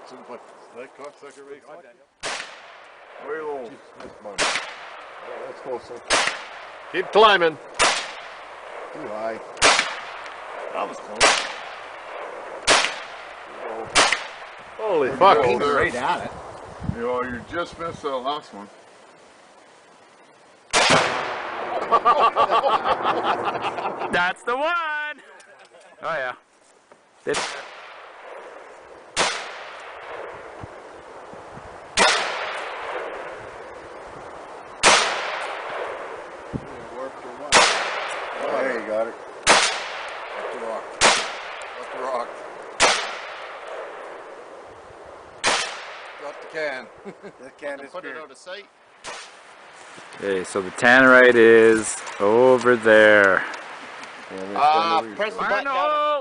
Watson, but that cocksucker race. Way low. That's closer. Keep climbing. Too high. That was close. Holy fuck. He's right at it. You know, you just missed that last one. That's the one! Oh yeah. Oh, there you got it. Up the rock. Up the rock. Got the can. The can is Put it good. out of sight. Okay, so the Tannerite is over there. Yeah, Press the button down.